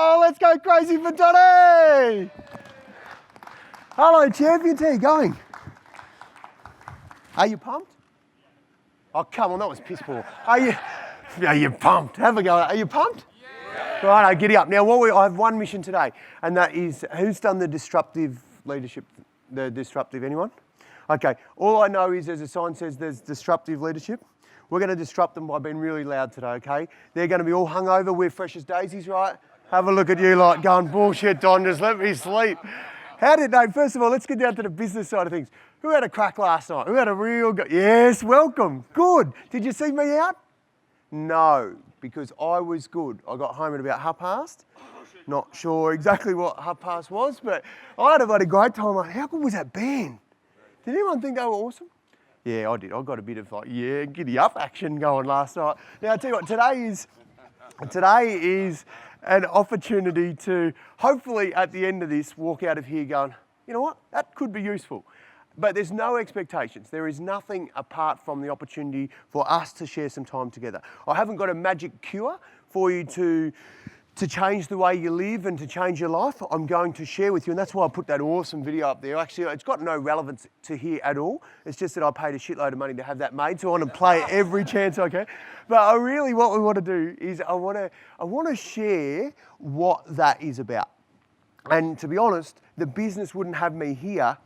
Oh, let's go crazy for Donny! Hello, champions. How you going? Are you pumped? Oh, come on, that was piss poor. Are you pumped? Have a go. Are you pumped? Yeah. Right, giddy up. Now, I have one mission today, and that is, who's done the disruptive leadership? The disruptive, anyone? Okay, all I know is, as the sign says, there's disruptive leadership. We're going to disrupt them by being really loud today, okay? They're going to be all hungover. We're fresh as daisies, right? Have a look at you like going, bullshit, Don, just let me sleep. First of all, let's get down to the business side of things. Who had a crack last night? Who had a real go? Yes, welcome. Good. Did you see me out? No, because I was good. I got home at about past. Not sure exactly what past was, but I had a bloody great time. Like, how good was that band? Did anyone think they were awesome? Yeah, I did. I got a bit of giddy up action going last night. Now, I'll tell you what, today is an opportunity to hopefully at the end of this walk out of here going, you know what, that could be useful. But there's no expectations. There is nothing apart from the opportunity for us to share some time together. I haven't got a magic cure for you to change the way you live and to change your life. I'm going to share with you, and that's why I put that awesome video up there. Actually, it's got no relevance to here at all. It's just that I paid a shitload of money to have that made, so I want to play every chance I can. But what we want to do is I want to share what that is about. And to be honest, the business wouldn't have me here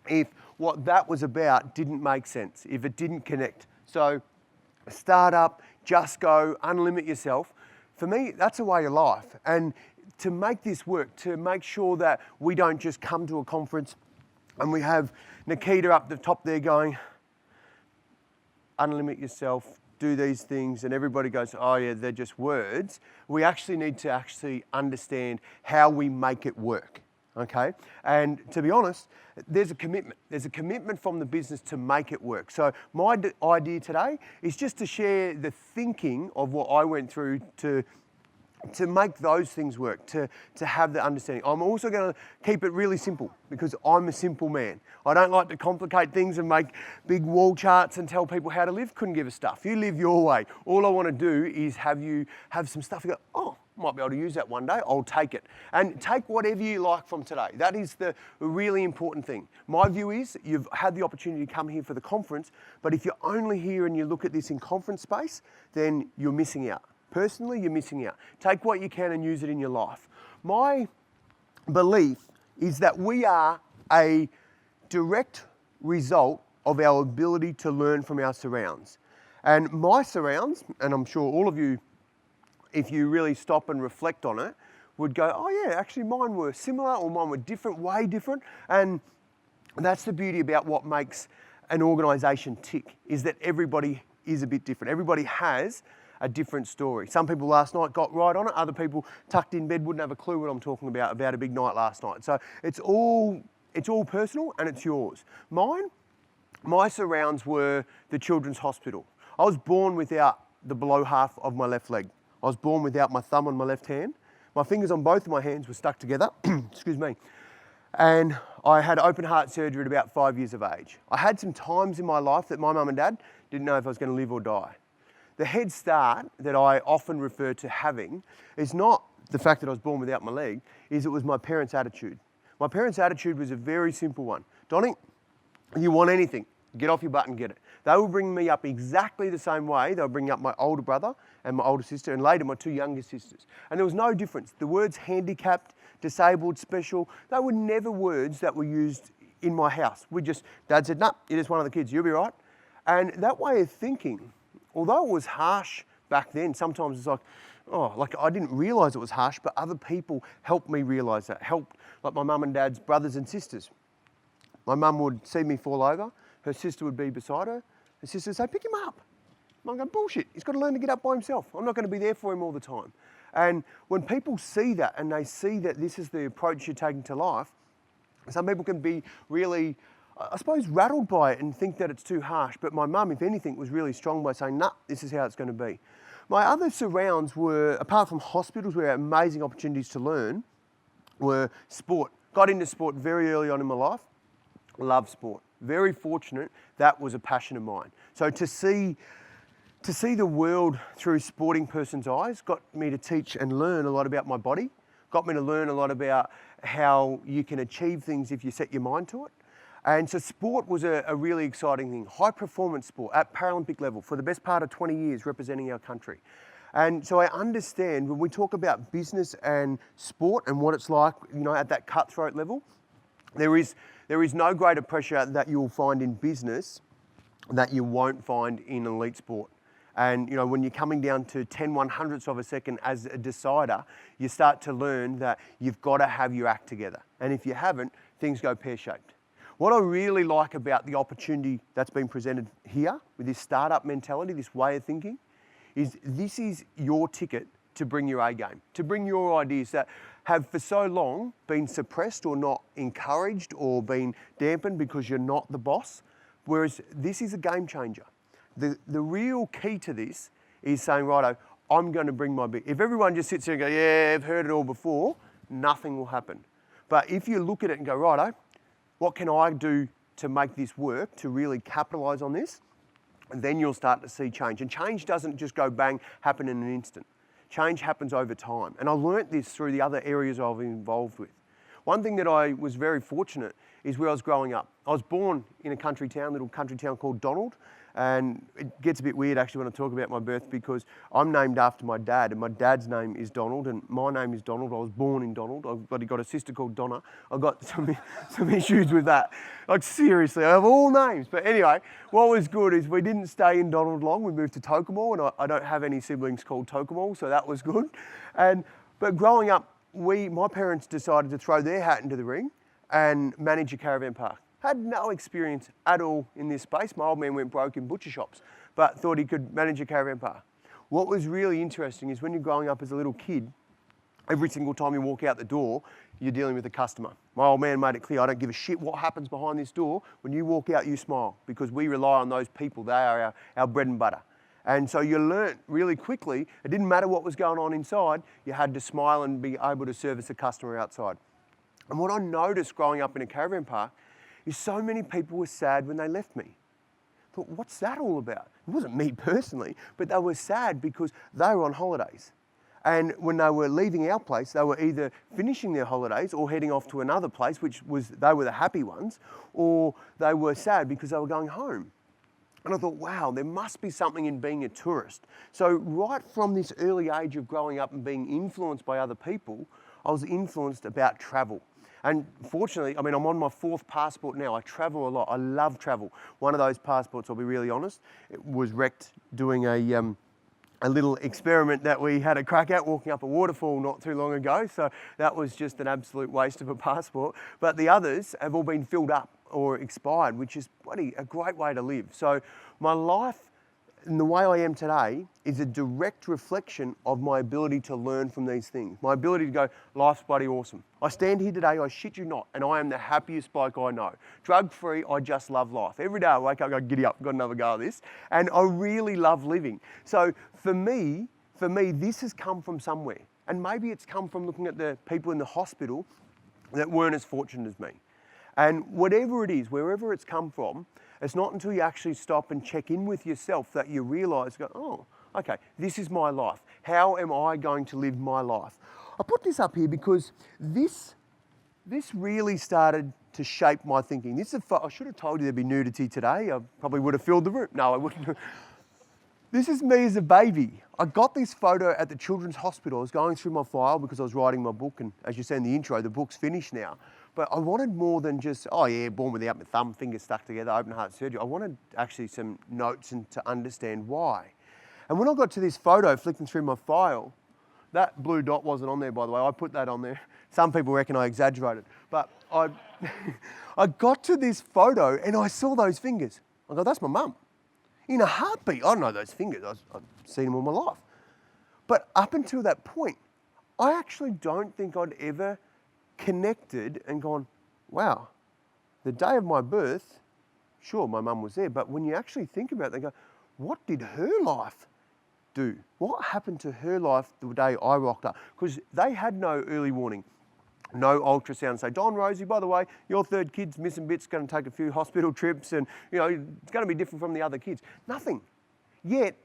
if what that was about didn't make sense, if it didn't connect. So start up, just go, unlimit yourself. For me, that's a way of life. And to make this work, to make sure that we don't just come to a conference and we have Nikita up the top there going, unlimit yourself, do these things, and everybody goes, oh yeah, they're just words. We actually need to understand how we make it work, okay? And to be honest, there's a commitment. There's a commitment from the business to make it work. So my idea today is just to share the thinking of what I went through to make those things work, to have the understanding. I'm also going to keep it really simple because I'm a simple man. I don't like to complicate things and make big wall charts and tell people how to live. Couldn't give a stuff. You live your way. All I want to do is have you have some stuff you go, oh, might be able to use that one day, I'll take it. And take whatever you like from today. That is the really important thing. My view is you've had the opportunity to come here for the conference, but if you're only here and you look at this in conference space, then you're missing out. Personally, you're missing out. Take what you can and use it in your life. My belief is that we are a direct result of our ability to learn from our surrounds. And my surrounds, and I'm sure all of you, if you really stop and reflect on it, would go, oh yeah, actually mine were similar or mine were different, way different. And that's the beauty about what makes an organisation tick, is that everybody is a bit different. Everybody has a different story. Some people last night got right on it. Other people tucked in bed wouldn't have a clue what I'm talking about a big night last night. So it's all personal and it's yours. My surrounds were the children's hospital. I was born without the below half of my left leg. I was born without my thumb on my left hand. My fingers on both of my hands were stuck together, excuse me. And I had open heart surgery at about 5 years of age. I had some times in my life that my mum and dad didn't know if I was going to live or die. The head start that I often refer to having is not the fact that I was born without my leg, is it was my parents' attitude. My parents' attitude was a very simple one. Donnie, you want anything, get off your butt and get it. They will bring me up exactly the same way. They'll bring up my older brother and my older sister, and later my two younger sisters. And there was no difference. The words handicapped, disabled, special, they were never words that were used in my house. Dad said, no, you're just one of the kids, you'll be right. And that way of thinking, although it was harsh back then, sometimes it's like I didn't realise it was harsh, but other people helped me realise that. Helped, like my mum and dad's brothers and sisters. My mum would see me fall over, her sister would be beside her, her sister would say, pick him up. I'm going, bullshit, he's got to learn to get up by himself. I'm not going to be there for him all the time. And when people see that and they see that this is the approach you're taking to life, some people can be really, I suppose, rattled by it and think that it's too harsh. But my mum, if anything, was really strong by saying, nah, this is how it's going to be. My other surrounds were, apart from hospitals where amazing opportunities to learn, were sport. Got into sport very early on in my life. Love sport. Very fortunate. That was a passion of mine. So to see the world through a sporting person's eyes got me to teach and learn a lot about my body, got me to learn a lot about how you can achieve things if you set your mind to it. And so sport was a really exciting thing. High performance sport at Paralympic level for the best part of 20 years representing our country. And so I understand when we talk about business and sport and what it's like, at that cutthroat level, there is no greater pressure that you'll find in business that you won't find in elite sport. And when you're coming down to 10/100ths of a second as a decider, you start to learn that you've got to have your act together. And if you haven't, things go pear-shaped. What I really like about the opportunity that's been presented here with this startup mentality, this way of thinking, is this is your ticket to bring your A game, to bring your ideas that have for so long been suppressed or not encouraged or been dampened because you're not the boss. Whereas this is a game changer. The real key to this is saying, righto, I'm going to bring my big. If everyone just sits there and go, yeah, I've heard it all before, nothing will happen. But if you look at it and go, righto, what can I do to make this work, to really capitalise on this? And then you'll start to see change. And change doesn't just go bang, happen in an instant. Change happens over time. And I learnt this through the other areas I've been involved with. One thing that I was very fortunate is where I was growing up. I was born in a little country town called Donald. And it gets a bit weird actually when I talk about my birth because I'm named after my dad and my dad's name is Donald and my name is Donald. I was born in Donald. I've got a sister called Donna. I've got some issues with that. Like seriously, I have all names. But anyway, what was good is we didn't stay in Donald long. We moved to Tokomal and I don't have any siblings called Tokomal, so that was good. But growing up, my parents decided to throw their hat into the ring and manage a caravan park. Had no experience at all in this space. My old man went broke in butcher shops, but thought he could manage a caravan park. What was really interesting is when you're growing up as a little kid, every single time you walk out the door, you're dealing with a customer. My old man made it clear, I don't give a shit what happens behind this door. When you walk out, you smile because we rely on those people. They are our bread and butter. And so you learnt really quickly, it didn't matter what was going on inside, you had to smile and be able to service a customer outside. And what I noticed growing up in a caravan park is so many people were sad when they left me. I thought, what's that all about? It wasn't me personally, but they were sad because they were on holidays. And when they were leaving our place, they were either finishing their holidays or heading off to another place, they were the happy ones, or they were sad because they were going home. And I thought, wow, there must be something in being a tourist. So right from this early age of growing up and being influenced by other people, I was influenced about travel. And fortunately, I'm on my 4th passport now. I travel a lot. I love travel. One of those passports, I'll be really honest, it was wrecked doing a little experiment that we had a crack at walking up a waterfall not too long ago. So that was just an absolute waste of a passport. But the others have all been filled up or expired, which is bloody a great way to live. So my life and the way I am today is a direct reflection of my ability to learn from these things. My ability to go, life's bloody awesome. I stand here today, I shit you not, and I am the happiest bloke I know. Drug-free, I just love life. Every day I wake up, I go, giddy up, got another go at this. And I really love living. So for me, this has come from somewhere. And maybe it's come from looking at the people in the hospital that weren't as fortunate as me. And whatever it is, wherever it's come from, it's not until you actually stop and check in with yourself that you realise, oh, okay, this is my life. How am I going to live my life? I put this up here because this really started to shape my thinking. I should have told you there'd be nudity today. I probably would have filled the room. No, I wouldn't. This is me as a baby. I got this photo at the Children's Hospital. I was going through my file because I was writing my book, and as you said in the intro, the book's finished now. But I wanted more than just, oh yeah, born without my thumb, fingers stuck together, open heart surgery. I wanted actually some notes and to understand why. And when I got to this photo, flicking through my file, that blue dot wasn't on there, by the way. I put that on there. Some people reckon I exaggerated. But I got to this photo and I saw those fingers. I go, that's my mum. In a heartbeat, I know those fingers. I've seen them all my life. But up until that point, I actually don't think I'd ever connected and gone, wow, the day of my birth, sure, my mum was there, but when you actually think about it, they go, what did her life do? What happened to her life the day I rocked up? Because they had no early warning, no ultrasound. Say, Don, Rosie, by the way, your 3rd kid's missing bits, going to take a few hospital trips and, it's going to be different from the other kids. Nothing. Yet,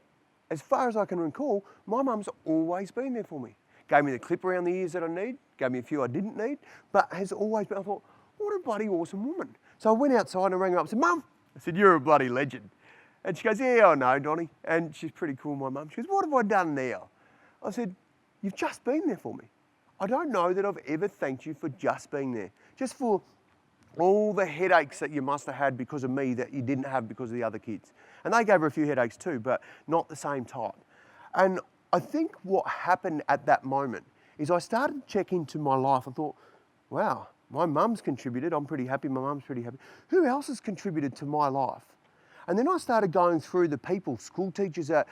as far as I can recall, my mum's always been there for me. gave me the clip around the ears that I need, gave me a few I didn't need, but has always been, I thought, what a bloody awesome woman. So I went outside and I rang her up and said, Mum, I said, you're a bloody legend. And she goes, yeah, I know, Donnie. And she's pretty cool, my mum. She goes, what have I done now? I said, you've just been there for me. I don't know that I've ever thanked you for just being there, just for all the headaches that you must have had because of me that you didn't have because of the other kids. And they gave her a few headaches too, but not the same type. And I think what happened at that moment is I started to check into my life. I thought, wow, my mum's contributed. I'm pretty happy. My mum's pretty happy. Who else has contributed to my life? And then I started going through the people, school teachers that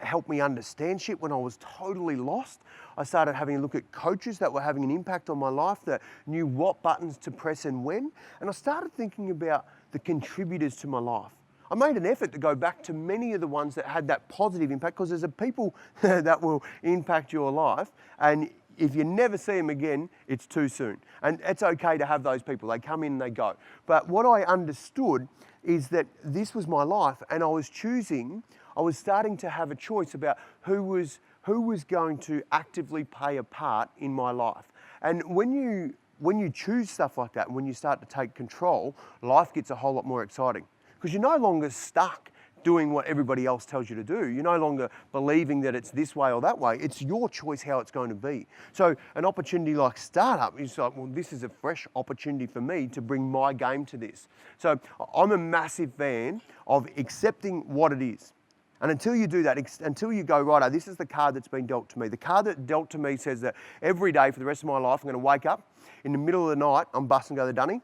helped me understand shit when I was totally lost. I started having a look at coaches that were having an impact on my life, that knew what buttons to press and when. And I started thinking about the contributors to my life. I made an effort to go back to many of the ones that had that positive impact, because there's a people that will impact your life. And if you never see them again, it's too soon. And it's okay to have those people. They come in and they go. But what I understood is that this was my life, and I was starting to have a choice about who was going to actively play a part in my life. And when you choose stuff like that, when you start to take control, life gets a whole lot more exciting, because you're no longer stuck doing what everybody else tells you to do. You're no longer believing that it's this way or that way. It's your choice how it's going to be. So an opportunity like startup is like, well, this is a fresh opportunity for me to bring my game to this. So I'm a massive fan of accepting what it is. And until you do that, until you go, right, this is the card that's been dealt to me. The card that dealt to me says that every day for the rest of my life, I'm going to wake up in the middle of the night, I'm busting go to the dunny.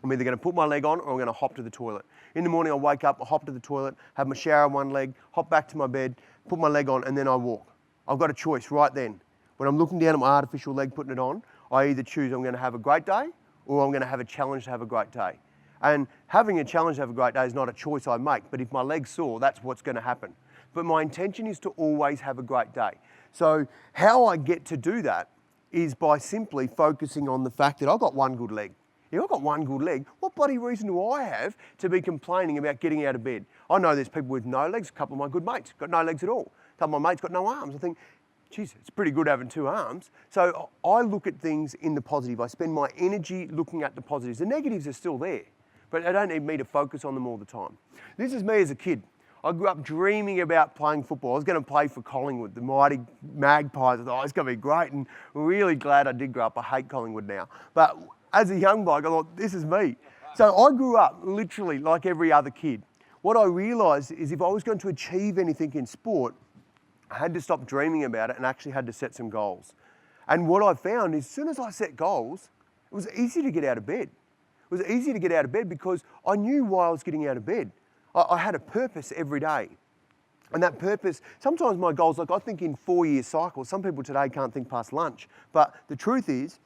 I'm either going to put my leg on or I'm going to hop to the toilet. In the morning, I wake up, I hop to the toilet, have my shower on one leg, hop back to my bed, put my leg on, and then I walk. I've got a choice right then. When I'm looking down at my artificial leg, putting it on, I either choose I'm going to have a great day or I'm going to have a challenge to have a great day. And having a challenge to have a great day is not a choice I make, but if my leg's sore, that's what's going to happen. But my intention is to always have a great day. So how I get to do that is by simply focusing on the fact that I've got one good leg. If I've got one good leg, what bloody reason do I have to be complaining about getting out of bed? I know there's people with no legs. A couple of my good mates got no legs at all. A couple of my mates got no arms. I think, geez, it's pretty good having two arms. So I look at things in the positive. I spend my energy looking at the positives. The negatives are still there, but they don't need me to focus on them all the time. This is me as a kid. I grew up dreaming about playing football. I was going to play for Collingwood, the mighty Magpies. I thought, it's going to be great, and I'm really glad I did grow up. I hate Collingwood now. But as a young bloke, I thought, this is me. So I grew up literally like every other kid. What I realised is if I was going to achieve anything in sport, I had to stop dreaming about it and actually had to set some goals. And what I found is as soon as I set goals, it was easy to get out of bed. It was easy to get out of bed because I knew why I was getting out of bed. I had a purpose every day. And that purpose, sometimes my goals, like I think in 4-year cycles. Some people today can't think past lunch. But the truth is,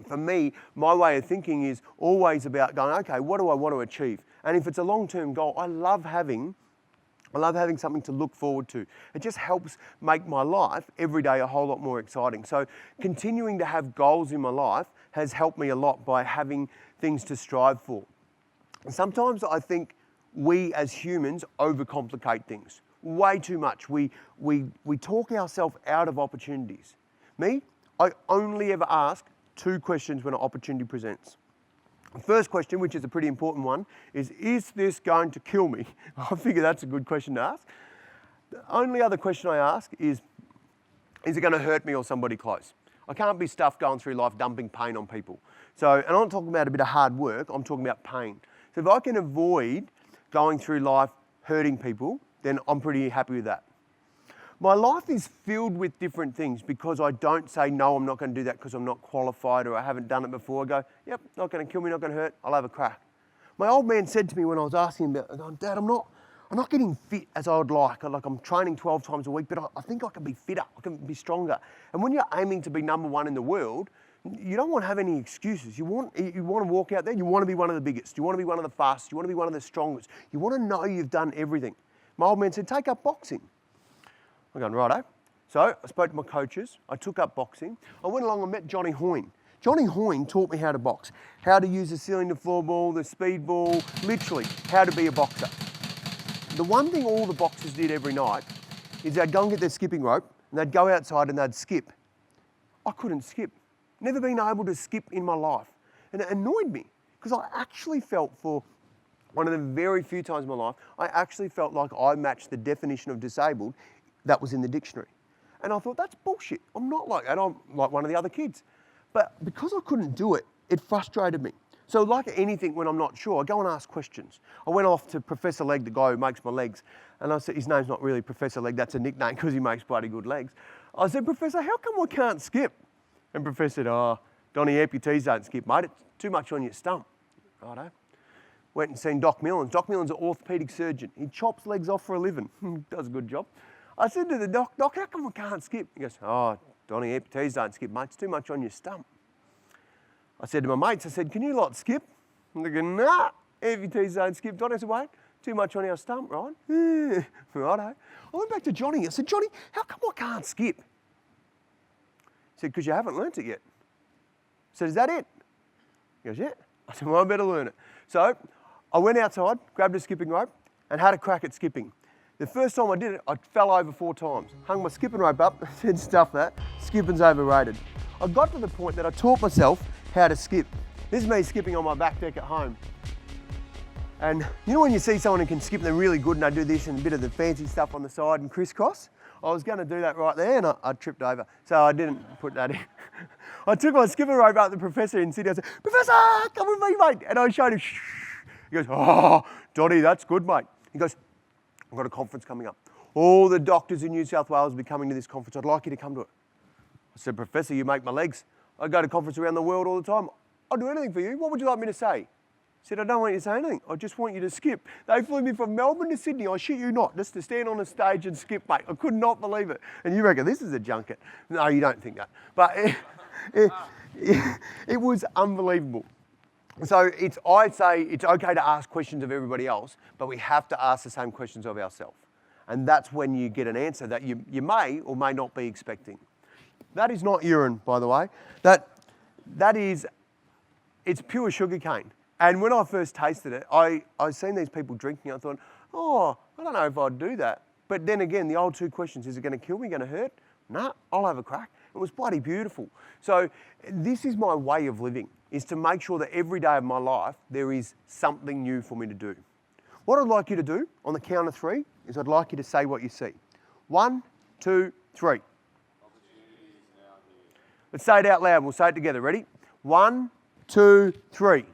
for me, my way of thinking is always about going, okay, what do I want to achieve? And if it's a long-term goal, I love having something to look forward to. It just helps make my life every day a whole lot more exciting. So continuing to have goals in my life has helped me a lot by having things to strive for. And sometimes I think we as humans overcomplicate things way too much. We talk ourselves out of opportunities. Me, I only ever ask 2 questions when an opportunity presents. The first question, which is a pretty important one, is this going to kill me? I figure that's a good question to ask. The only other question I ask is it going to hurt me or somebody close? I can't be stuffed going through life dumping pain on people. So, and I'm not talking about a bit of hard work, I'm talking about pain. So if I can avoid going through life hurting people, then I'm pretty happy with that. My life is filled with different things because I don't say, no, I'm not going to do that because I'm not qualified or I haven't done it before. I go, yep, not going to kill me, not going to hurt, I'll have a crack. My old man said to me when I was asking him about it, Dad, I'm not getting fit as I would like. I'm training 12 times a week, but I think I can be fitter, I can be stronger. And when you're aiming to be number one in the world, you don't want to have any excuses. You want to walk out there, you want to be one of the biggest, you want to be one of the fastest, you want to be one of the strongest. You want to know you've done everything. My old man said, take up boxing. I'm going, righto. So I spoke to my coaches, I took up boxing. I went along and met Johnny Hoyne. Johnny Hoyne taught me how to box, how to use the ceiling to floor ball, the speed ball, literally how to be a boxer. The one thing all the boxers did every night is they'd go and get their skipping rope and they'd go outside and they'd skip I couldn't skip. Never been able to skip in my life. And it annoyed me because I actually felt for one of the very few times in my life, I actually felt like I matched the definition of disabled that was in the dictionary. And I thought, that's bullshit. I'm not like that. I'm like one of the other kids. But because I couldn't do it, it frustrated me. So like anything, when I'm not sure, I go and ask questions. I went off to Professor Leg, the guy who makes my legs, and I said, his name's not really Professor Leg, that's a nickname because he makes bloody good legs. I said, Professor, how come I can't skip? And Professor said, oh, Donnie, amputees don't skip, mate. It's too much on your stump. Righto. Went and seen Doc Millans. Doc Millans is an orthopaedic surgeon. He chops legs off for a living. Does a good job. I said to the doc, Doc, how come I can't skip? He goes, oh, Donnie, amputees don't skip, mate. It's too much on your stump. I said to my mates, I said, can you lot skip? And they go, nah, amputees don't skip. Donnie, I said, wait, too much on our stump, right? Righto. I went back to Johnny. I said, Johnny, how come I can't skip? He said, because you haven't learnt it yet. I said, is that it? He goes, yeah. I said, well, I better learn it. So I went outside, grabbed a skipping rope, and had a crack at skipping. The first time I did it, I fell over 4 times. Hung my skipping rope up, said, stuff that, skipping's overrated. I got to the point that I taught myself how to skip. This is me skipping on my back deck at home. And you know when you see someone who can skip and they're really good and they do this and a bit of the fancy stuff on the side and crisscross? I was going to do that right there and I tripped over. So I didn't put that in. I took my skipping rope out to the professor in Sydney. I said, Professor, come with me, mate. And I showed him. He goes, oh, Donnie, that's good, mate. He goes, I've got a conference coming up. All the doctors in New South Wales will be coming to this conference. I'd like you to come to it. I said, Professor, you make my legs. I go to conferences around the world all the time. I'll do anything for you. What would you like me to say? He said, I don't want you to say anything. I just want you to skip. They flew me from Melbourne to Sydney, I shit you not, just to stand on a stage and skip, mate. I could not believe it. And you reckon this is a junket. No, you don't think that. But it was unbelievable. So I'd say it's okay to ask questions of everybody else, but we have to ask the same questions of ourselves. And that's when you get an answer that you may or may not be expecting. That is not urine, by the way. It's pure sugarcane. And when I first tasted it, I seen these people drinking. I thought, oh, I don't know if I'd do that. But then again, the old 2 questions, is it going to kill me, going to hurt? Nah, I'll have a crack. It was bloody beautiful. So this is my way of living, is to make sure that every day of my life, there is something new for me to do. What I'd like you to do on the count of 3 is I'd like you to say what you see. 1, 2, 3. Let's say it out loud. We'll say it together. Ready? 1, 2, 3.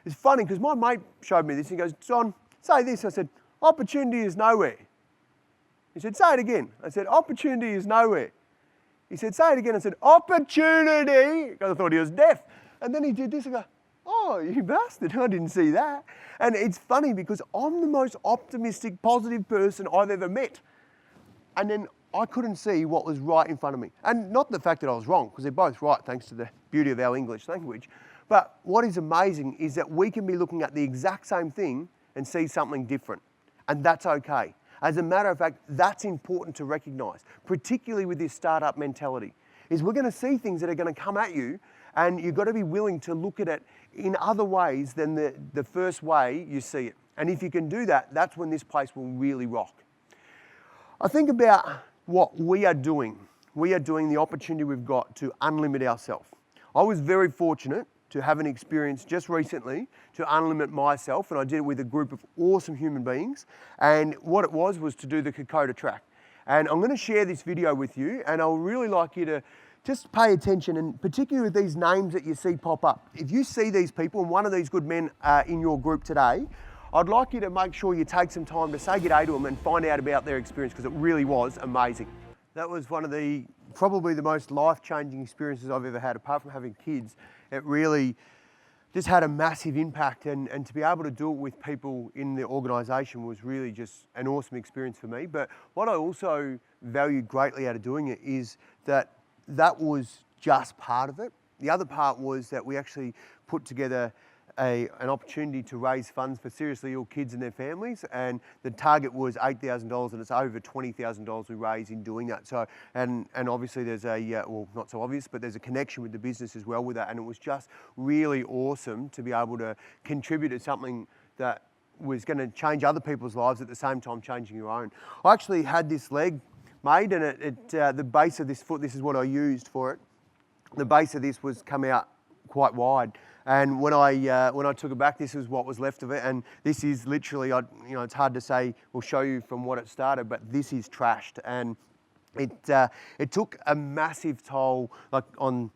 It's funny because my mate showed me this and he goes, John, say this. I said, opportunity is nowhere. He said, say it again. I said, opportunity is nowhere. He said, say it again. I said, opportunity. Because I thought he was deaf. And then he did this and go, oh, you bastard, I didn't see that. And it's funny because I'm the most optimistic, positive person I've ever met. And then I couldn't see what was right in front of me. And not the fact that I was wrong, because they're both right thanks to the beauty of our English language. But what is amazing is that we can be looking at the exact same thing and see something different. And that's okay. As a matter of fact, that's important to recognise, particularly with this startup mentality, is we're going to see things that are going to come at you and you've got to be willing to look at it in other ways than the first way you see it. And if you can do that, that's when this place will really rock. I think about what we are doing. We are doing the opportunity we've got to unlimit ourselves. I was very fortunate to have an experience just recently to unlimit myself, and I did it with a group of awesome human beings. And what it was to do the Kokoda Trek. And I'm going to share this video with you, and I'll really like you to just pay attention, and particularly with these names that you see pop up. If you see these people, and one of these good men in your group today, I'd like you to make sure you take some time to say g'day to them and find out about their experience, because it really was amazing. That was one of probably the most life-changing experiences I've ever had, apart from having kids. It really just had a massive impact, and to be able to do it with people in the organisation was really just an awesome experience for me. But what I also valued greatly out of doing it is that was just part of it. The other part was that we actually put together an opportunity to raise funds for seriously ill kids and their families, and the target was $8,000, and it's over $20,000 we raised in doing that. So, and obviously there's well, not so obvious, but there's a connection with the business as well with that, and it was just really awesome to be able to contribute to something that was going to change other people's lives at the same time changing your own. I actually had this leg made, and the base of this foot, this is what I used for it. The base of this was come out quite wide, and when I took it back, this is what was left of it. And this is literally, it's hard to say. We'll show you from what it started, but this is trashed, and it took a massive toll, like on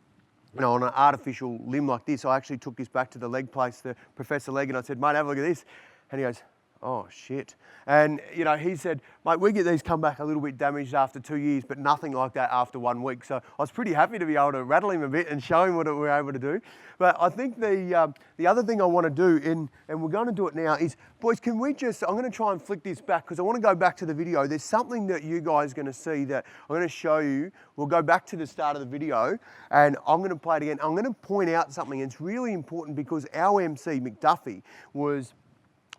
an artificial limb like this. I actually took this back to the leg place, the Professor Leg, and I said, mate, have a look at this. And he goes, oh shit. And he said, mate, we get these come back a little bit damaged after 2 years, but nothing like that after 1 week. So I was pretty happy to be able to rattle him a bit and show him what we were able to do. But I think the other thing I want to do, and we're going to do it now, is, boys, I'm going to try and flick this back because I want to go back to the video. There's something that you guys are going to see that I'm going to show you. We'll go back to the start of the video and I'm going to play it again. I'm going to point out something. It's really important because our MC, McDuffie, was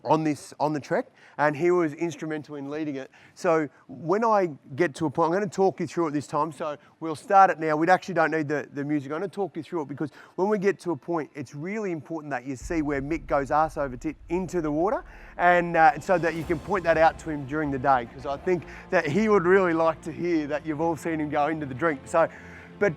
on the trek, and he was instrumental in leading it. So when I get to a point, I'm going to talk you through it this time, so we'll start it now. We actually don't need the music. I'm going to talk you through it because when we get to a point, it's really important that you see where Mick goes arse over tit into the water, and so that you can point that out to him during the day, because I think that he would really like to hear that you've all seen him go into the drink. So, but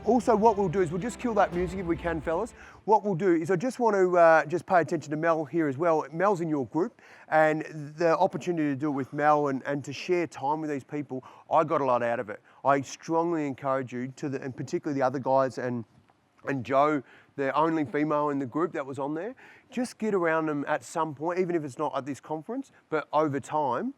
also what we'll do is we'll just kill that music if we can, fellas. What we'll do is I just want to just pay attention to Mel here as well. Mel's in your group, and the opportunity to do it with Mel and to share time with these people, I got a lot out of it. I strongly encourage you and particularly the other guys and Jo, the only female in the group that was on there, just get around them at some point, even if it's not at this conference, but over time,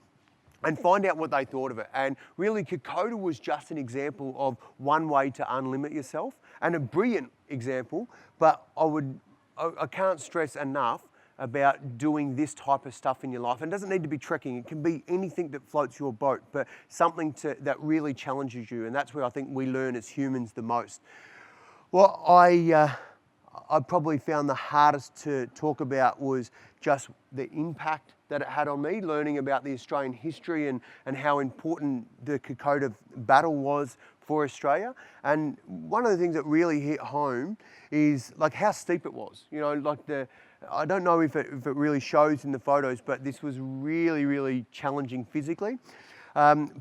and find out what they thought of it. And really, Kokoda was just an example of one way to unlimit yourself, and a brilliant example, but I can't stress enough about doing this type of stuff in your life. And it doesn't need to be trekking. It can be anything that floats your boat, but something that really challenges you. And that's where I think we learn as humans the most. Well, I probably found the hardest to talk about was just the impact that it had on me, learning about the Australian history and how important the Kokoda battle was for Australia. And one of the things that really hit home is like how steep it was. I don't know if it really shows in the photos, but this was really, really challenging physically.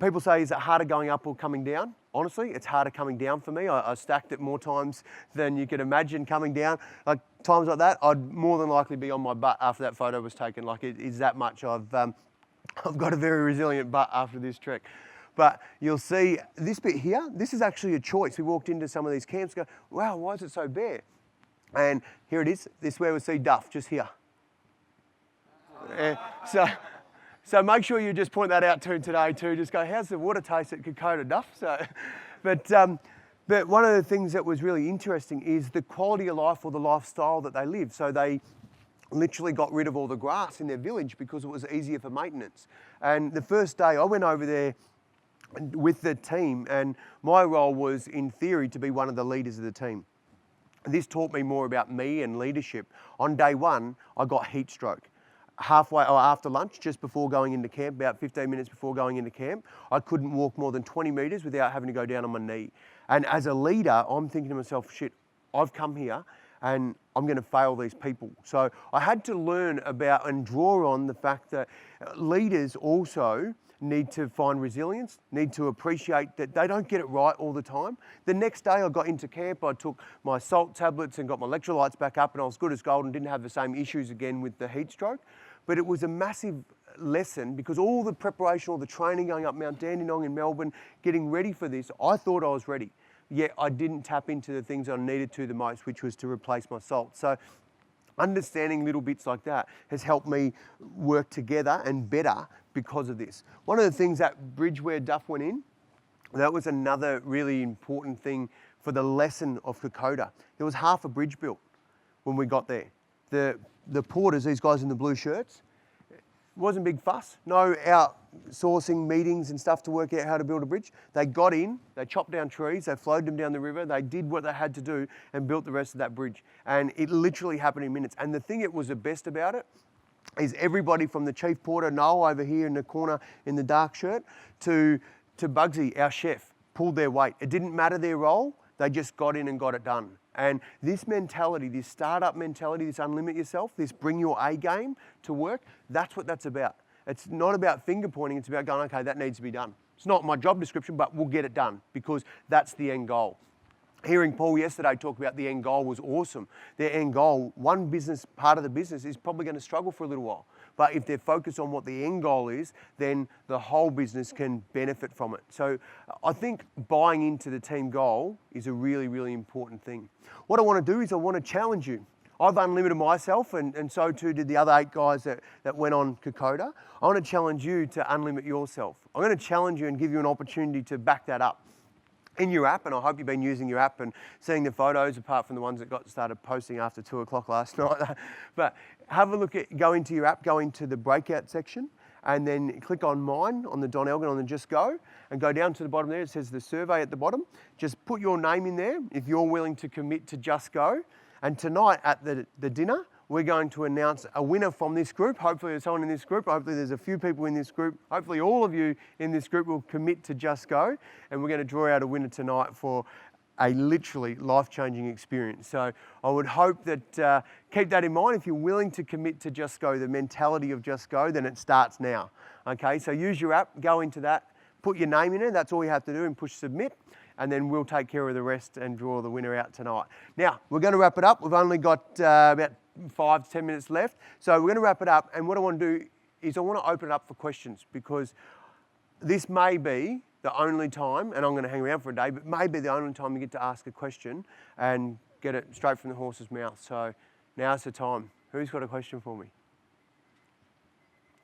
People say, is it harder going up or coming down? Honestly, it's harder coming down for me. I stacked it more times than you could imagine coming down. Like times like that, I'd more than likely be on my butt after that photo was taken. Like it is that much. I've got a very resilient butt after this trek. But you'll see this bit here, this is actually a choice. We walked into some of these camps and go, wow, why is it so bare? And here it is. This is where we see duff, just here. So make sure you just point that out to him today too. Just go, how's the water taste at Kokoda, Duff? But one of the things that was really interesting is the quality of life or the lifestyle that they live. So they literally got rid of all the grass in their village because it was easier for maintenance. And the first day I went over there with the team, and my role was in theory to be one of the leaders of the team. This taught me more about me and leadership. On day one, I got heat stroke. Halfway or after lunch, just before going into camp, about 15 minutes before going into camp, I couldn't walk more than 20 meters without having to go down on my knee. And as a leader, I'm thinking to myself, shit, I've come here and I'm going to fail these people. So I had to learn about and draw on the fact that leaders also need to find resilience, need to appreciate that they don't get it right all the time. The next day I got into camp, I took my salt tablets and got my electrolytes back up, and I was good as gold and didn't have the same issues again with the heat stroke. But it was a massive lesson because all the preparation, all the training going up Mount Dandenong in Melbourne, getting ready for this, I thought I was ready. Yet I didn't tap into the things I needed to the most, which was to replace my salt. So understanding little bits like that has helped me work together and better because of this. One of the things, that bridge where Duff went in, that was another really important thing for the lesson of Kokoda. There was half a bridge built when we got there. The porters, these guys in the blue shirts, wasn't big fuss. No outsourcing meetings and stuff to work out how to build a bridge. They got in, they chopped down trees, they flowed them down the river, they did what they had to do and built the rest of that bridge. And it literally happened in minutes. And the thing that was the best about it is everybody from the chief porter, Noel, over here in the corner in the dark shirt, to Bugsy, our chef, pulled their weight. It didn't matter their role, they just got in and got it done. And this mentality, this startup mentality, this unlimit yourself, this bring your A game to work, that's what that's about. It's not about finger pointing, it's about going, okay, that needs to be done. It's not my job description, but we'll get it done because that's the end goal. Hearing Paul yesterday talk about the end goal was awesome. Their end goal, one business, part of the business is probably going to struggle for a little while. But if they're focused on what the end goal is, then the whole business can benefit from it. So I think buying into the team goal is a really, really important thing. What I want to do is I want to challenge you. I've unlimited myself, and so too did the other 8 guys that went on Kokoda. I want to challenge you to unlimit yourself. I'm going to challenge you and give you an opportunity to back that up in your app, and I hope you've been using your app and seeing the photos, apart from the ones that got started posting after 2 o'clock last night. But have a look at, go into your app, go into the breakout section, and then click on mine, on the Don Elgin, on the Just Go, and go down to the bottom there. It says the survey at the bottom. Just put your name in there if you're willing to commit to Just Go. And tonight at the dinner, we're going to announce a winner from this group. Hopefully there's someone in this group. Hopefully there's a few people in this group. Hopefully all of you in this group will commit to Just Go. And we're going to draw out a winner tonight for a literally life-changing experience. So I would hope that, keep that in mind. If you're willing to commit to Just Go, the mentality of Just Go, then it starts now. Okay, so use your app, go into that, put your name in there. That's all you have to do, and push submit. And then we'll take care of the rest and draw the winner out tonight. Now, we're going to wrap it up. We've only got about 5 to 10 minutes left. So we're going to wrap it up. And what I want to do is I want to open it up for questions, because this may be the only time, and I'm going to hang around for a day, but maybe the only time you get to ask a question and get it straight from the horse's mouth. So now's the time. Who's got a question for me?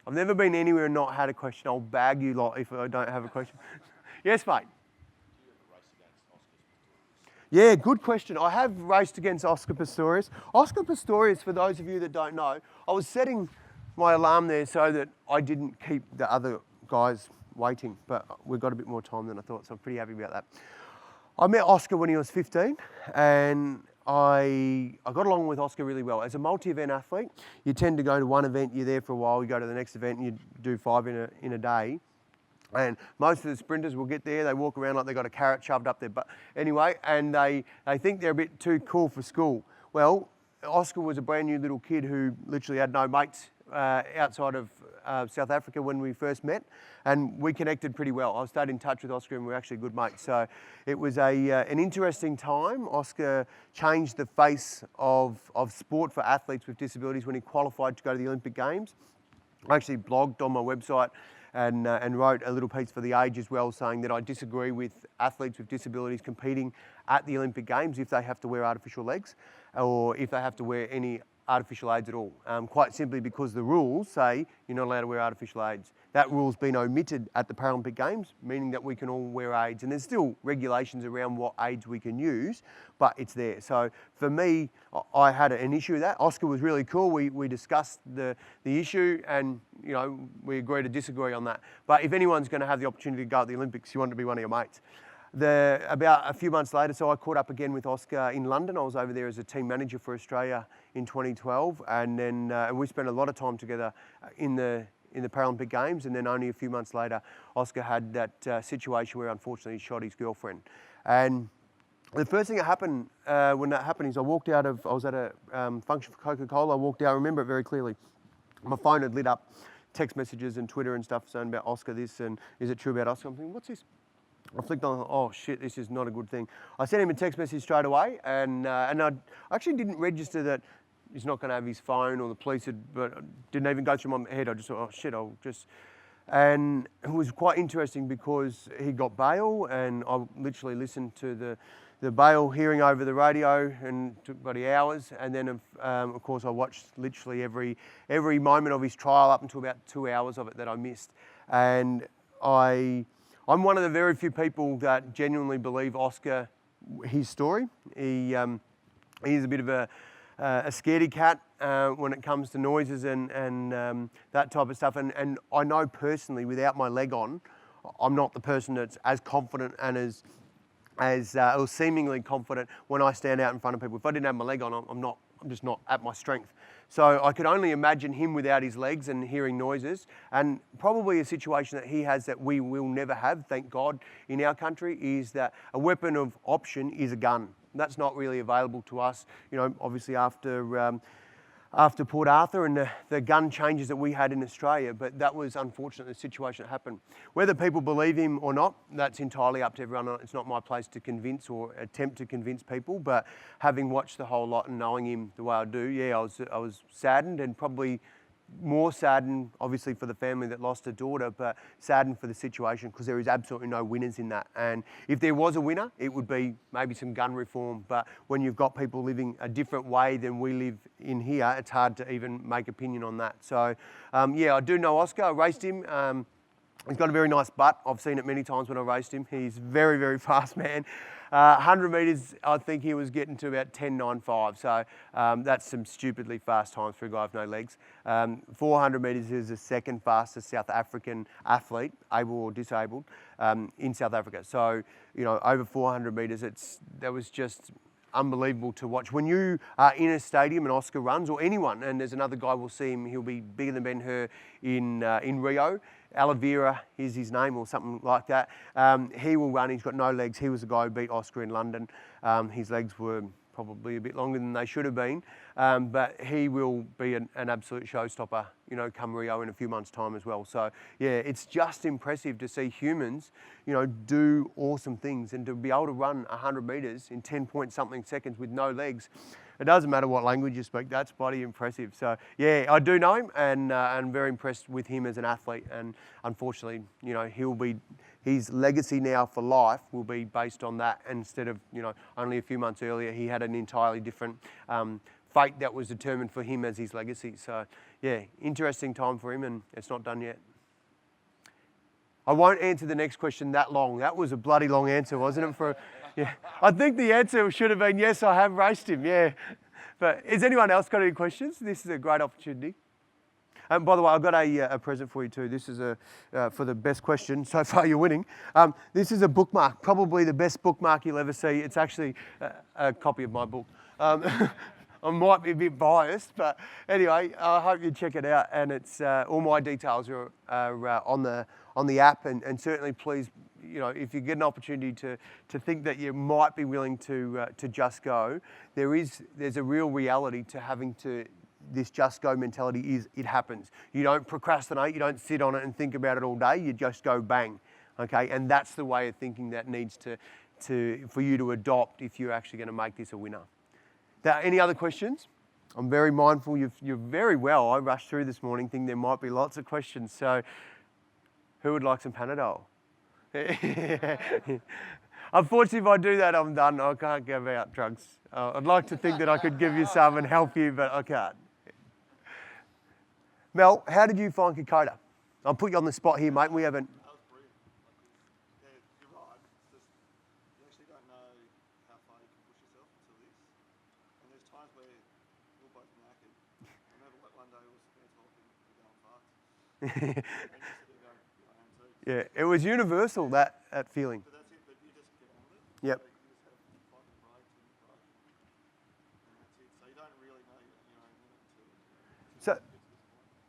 I've never been anywhere and not had a question. I'll bag you lot if I don't have a question. Yes, mate. Yeah, good question. I have raced against Oscar Pistorius. Oscar Pistorius, for those of you that don't know, I was setting my alarm there so that I didn't keep the other guys waiting, but we've got a bit more time than I thought, so I'm pretty happy about that. I met Oscar when he was 15, and I got along with Oscar really well. As a multi-event athlete, you tend to go to one event, you're there for a while, you go to the next event and you do 5 in a day. And most of the sprinters will get there, they walk around like they've got a carrot shoved up their butt. Anyway, and they think they're a bit too cool for school. Well, Oscar was a brand new little kid who literally had no mates outside of South Africa when we first met, and we connected pretty well. I stayed in touch with Oscar and we were actually good mates. So it was an interesting time. Oscar changed the face of sport for athletes with disabilities when he qualified to go to the Olympic Games. I actually blogged on my website and wrote a little piece for The Age as well, saying that I disagree with athletes with disabilities competing at the Olympic Games if they have to wear artificial legs or if they have to wear any artificial aids at all. Quite simply because the rules say you're not allowed to wear artificial aids. That rule's been omitted at the Paralympic Games, meaning that we can all wear aids. And there's still regulations around what aids we can use, but it's there. So for me, I had an issue with that. Oscar was really cool. We discussed the issue, and you know, we agree to disagree on that. But if anyone's going to have the opportunity to go at the Olympics, you want to be one of your mates. About a few months later, so I caught up again with Oscar in London. I was over there as a team manager for Australia in 2012, and then we spent a lot of time together in the Paralympic Games. And then only a few months later, Oscar had that situation where unfortunately he shot his girlfriend. And the first thing that happened when that happened is I was at a function for Coca-Cola. I walked out, I remember it very clearly. My phone had lit up text messages and Twitter and stuff saying about Oscar this, and is it true about Oscar? I'm thinking, what's this? I flicked on, oh shit, this is not a good thing. I sent him a text message straight away, and I actually didn't register that he's not going to have his phone, or the police but didn't even go through my head. I just thought, oh shit, and it was quite interesting because he got bail, and I literally listened to the bail hearing over the radio, and it took about hours, and then of course I watched literally every moment of his trial up until about 2 hours of it that I missed. And I'm one of the very few people that genuinely believe Oscar, his story. He's a bit of a scaredy cat when it comes to noises and that type of stuff. And I know personally, without my leg on, I'm not the person that's as confident and or seemingly confident when I stand out in front of people. If I didn't have my leg on, I'm just not at my strength. So I could only imagine him without his legs and hearing noises, and probably a situation that he has that we will never have, thank God, in our country, is that a weapon of option is a gun. That's not really available to us. You know, obviously after after Port Arthur and the gun changes that we had in Australia, but that was unfortunately the situation that happened. Whether people believe him or not, that's entirely up to everyone. It's not my place to convince or attempt to convince people, but having watched the whole lot and knowing him the way I do, yeah, I was saddened, and probably more saddened, obviously, for the family that lost a daughter, but saddened for the situation, because there is absolutely no winners in that. And if there was a winner, it would be maybe some gun reform. But when you've got people living a different way than we live in here, it's hard to even make opinion on that. So, yeah, I do know Oscar. I raced him. He's got a very nice butt. I've seen it many times when I raced him. He's very, very fast man. 100 metres, I think he was getting to about 10.95. So that's some stupidly fast times for a guy with no legs. 400 metres is the second fastest South African athlete, able or disabled, in South Africa. So, you know, over 400 metres, that was just unbelievable to watch. When you are in a stadium and Oscar runs, or anyone, and there's another guy, we'll see him, he'll be bigger than Ben-Hur in Rio. Oliveira is his name, or something like that. He will run. He's got no legs. He was the guy who beat Oscar in London. His legs were probably a bit longer than they should have been, but he will be an absolute showstopper, you know, come Rio in a few months' time as well. So yeah, it's just impressive to see humans, you know, do awesome things, and to be able to run 100 metres in 10 point something seconds with no legs. It doesn't matter what language you speak, that's bloody impressive. So yeah, I do know him, and I'm very impressed with him as an athlete. And unfortunately, you know, his legacy now for life will be based on that, instead of, you know, only a few months earlier, he had an entirely different fate that was determined for him as his legacy. So yeah, interesting time for him, and it's not done yet. I won't answer the next question that long. That was a bloody long answer, wasn't it? Yeah, I think the answer should have been yes, I have raced him, yeah. But has anyone else got any questions? This is a great opportunity. By the way, I've got a present for you too. This is for the best question. So far you're winning. This is a bookmark, probably the best bookmark you'll ever see. It's actually a copy of my book. I might be a bit biased, but anyway, I hope you check it out. And it's all my details are on the app, and certainly please, you know, if you get an opportunity to think that you might be willing to just go, there's a real reality to having to. This just go mentality is, it happens. You don't procrastinate, you don't sit on it and think about it all day, you just go bang, okay? And that's the way of thinking that needs for you to adopt if you're actually going to make this a winner. Now, any other questions? I'm very mindful, you're very well. I rushed through this morning thinking there might be lots of questions. So who would like some Panadol? Unfortunately, if I do that, I'm done. I can't give out drugs. I'd like to think that I could give you some and help you, but I can't. Mel, how did you find Kokoda? I'll put you on the spot here, mate. We haven't. That was brilliant. Yeah, you're right. You actually don't know how far you can push yourself until this. And there's times where we're both knackered. I remember one day we were sitting there talking, we're going fast. And you're sitting there going, I am too. Yeah, it was universal, that feeling. But that's it, but you just get on with it. Yep. So you just have fucking breaks and that's it. So you don't really know your own limit until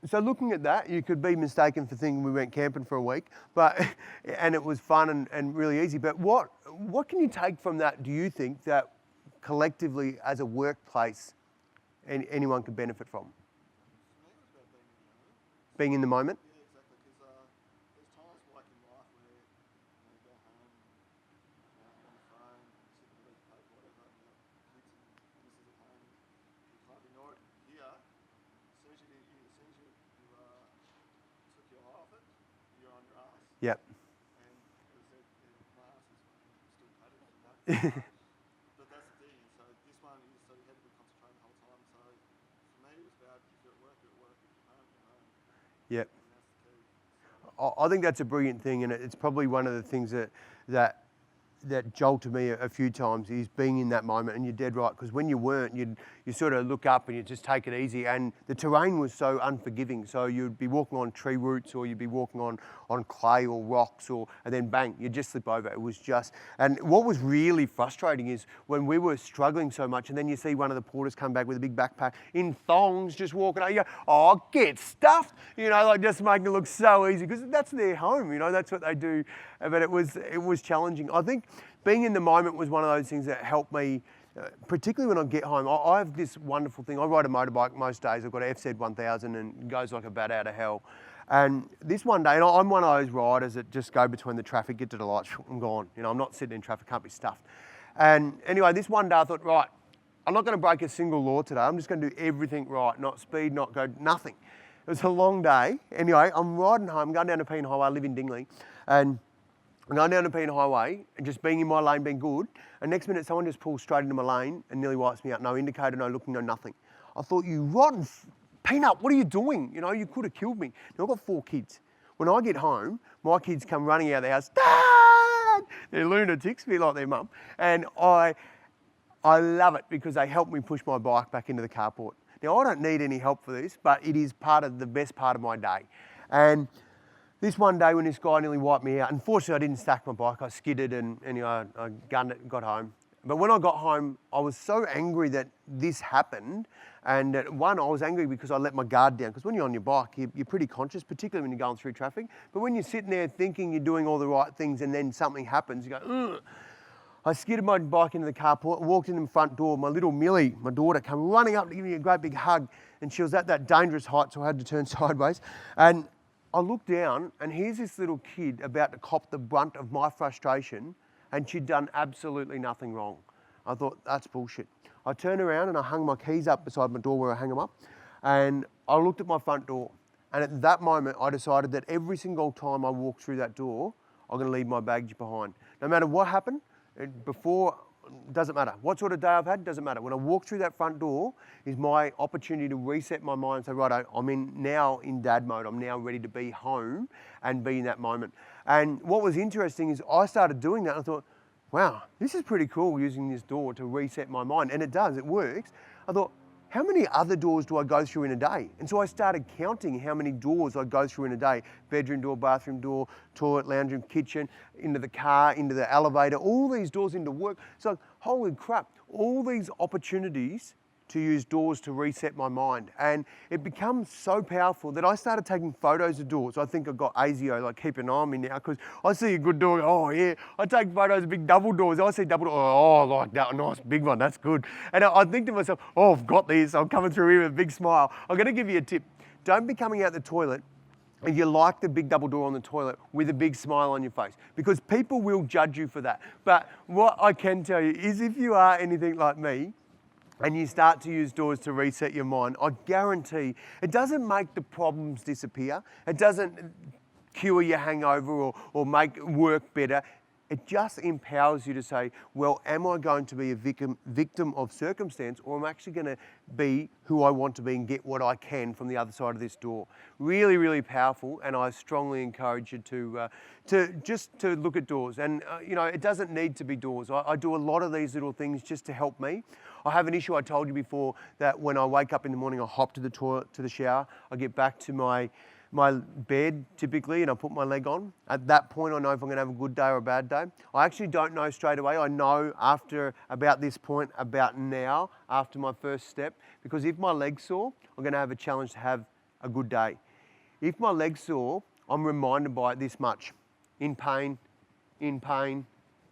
So looking at that, you could be mistaken for thinking we went camping for a week, and it was fun and really easy. But what can you take from that, do you think, that collectively as a workplace anyone could benefit from? For me, it was about Being in the moment? Yeah, exactly. Because there's times like in life where you go home, on the phone, sit and read the paper, whatever, and you have kids and missus at home, you can't ignore it. Here, as soon as you took your eye off it, you're on your ass. Yep. And as I said, my ass is still padded from that. But that's the thing. So this one is, so you had to be concentrating the whole time. So for me, it was about if you're at work, you're at work. If you're home, you're home. Yep. And that's the key. So, I think that's a brilliant thing, and it's probably one of the things that jolted me a few times is being in that moment. And you're dead right, because when you weren't, you sort of look up and you just take it easy. And the terrain was so unforgiving. So you'd be walking on tree roots, or you'd be walking on clay or rocks, and then bang, you just slip over. It was just, and what was really frustrating is when we were struggling so much, and then you see one of the porters come back with a big backpack in thongs, just walking out. You go, oh, get stuffed, you know, like just making it look so easy, because that's their home, you know, that's what they do. But it was challenging. I think being in the moment was one of those things that helped me particularly when I get home, I have this wonderful thing. I ride a motorbike most days. I've got an FZ 1000 and it goes like a bat out of hell. And this one day, and I'm one of those riders that just go between the traffic, get to the lights, I'm gone. You know, I'm not sitting in traffic, can't be stuffed. And anyway, this one day I thought, right, I'm not going to break a single law today. I'm just going to do everything right, not speed, not go, nothing. It was a long day. Anyway, I'm riding home, going down the Peen Highway. I live in Dingley, and I'm going down the Peen Highway and just being in my lane, being good. And next minute, someone just pulls straight into my lane and nearly wipes me out. No indicator, no looking, no nothing. I thought, you rotten peanut, what are you doing? You know, you could have killed me. Now, I've got 4 kids. When I get home, my kids come running out of the house. Dad! They're lunatics, a bit like their mum. And I love it because they help me push my bike back into the carport. Now, I don't need any help for this, but it is part of the best part of my day. And this one day when this guy nearly wiped me out, unfortunately I didn't stack my bike, I skidded and anyway, I gunned it and got home. But when I got home, I was so angry that this happened. And one, I was angry because I let my guard down. Because when you're on your bike, you're pretty conscious, particularly when you're going through traffic. But when you're sitting there thinking you're doing all the right things and then something happens, you go, ugh. I skidded my bike into the carport, walked in the front door. My little Millie, my daughter, came running up to give me a great big hug. And she was at that dangerous height, so I had to turn sideways. And I looked down, and here's this little kid about to cop the brunt of my frustration, and she'd done absolutely nothing wrong. I thought, that's bullshit. I turned around and I hung my keys up beside my door where I hang them up, and I looked at my front door. And at that moment, I decided that every single time I walk through that door, I'm going to leave my baggage behind. No matter what happened, before, doesn't matter. What sort of day I've had, doesn't matter. When I walk through that front door is my opportunity to reset my mind and say, right, I'm now in dad mode. I'm now ready to be home and be in that moment. And what was interesting is I started doing that and I thought, wow, this is pretty cool using this door to reset my mind. And it does, it works. I thought, how many other doors do I go through in a day? And so I started counting how many doors I go through in a day. Bedroom door, bathroom door, toilet, lounge room, kitchen, into the car, into the elevator, all these doors into work. So holy crap, all these opportunities to use doors to reset my mind. And it becomes so powerful that I started taking photos of doors. I think I got ASIO, like keep an eye on me now, because I see a good door, oh yeah. I take photos of big double doors. I see double doors, oh, I like that, a nice big one, that's good. And I think to myself, oh, I've got these, I'm coming through here with a big smile. I'm gonna give you a tip. Don't be coming out the toilet if you like the big double door on the toilet with a big smile on your face, because people will judge you for that. But what I can tell you is if you are anything like me, and you start to use doors to reset your mind, I guarantee it doesn't make the problems disappear. It doesn't cure your hangover or make work better. It just empowers you to say, well, am I going to be a victim of circumstance, or am I actually going to be who I want to be and get what I can from the other side of this door? Really, really powerful, and I strongly encourage you to look at doors. And you know, it doesn't need to be doors. I do a lot of these little things just to help me. I have an issue, I told you before, that when I wake up in the morning, I hop to the toilet, to the shower, I get back to my bed typically and I put my leg on. At that point I know if I'm going to have a good day or a bad day. I actually don't know straight away. I know after about this point, about now, after my first step, because if my leg's sore, I'm going to have a challenge to have a good day. If my leg's sore, I'm reminded by it this much. In pain, in pain,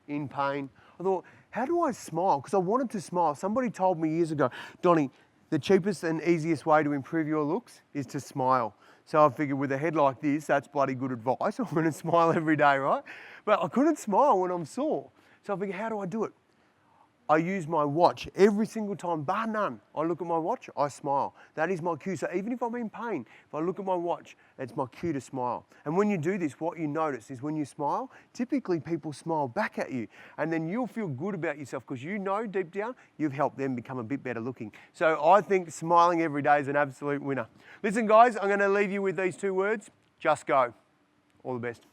in pain. I thought, how do I smile? Because I wanted to smile. Somebody told me years ago, Donnie, the cheapest and easiest way to improve your looks is to smile. So I figured with a head like this, that's bloody good advice. I'm going to smile every day, right? But I couldn't smile when I'm sore. So I figured, how do I do it? I use my watch every single time, bar none. I look at my watch, I smile. That is my cue. So even if I'm in pain, if I look at my watch, it's my cue to smile. And when you do this, what you notice is when you smile, typically people smile back at you. And then you'll feel good about yourself because you know deep down, you've helped them become a bit better looking. So I think smiling every day is an absolute winner. Listen guys, I'm going to leave you with these 2 words. Just go. All the best.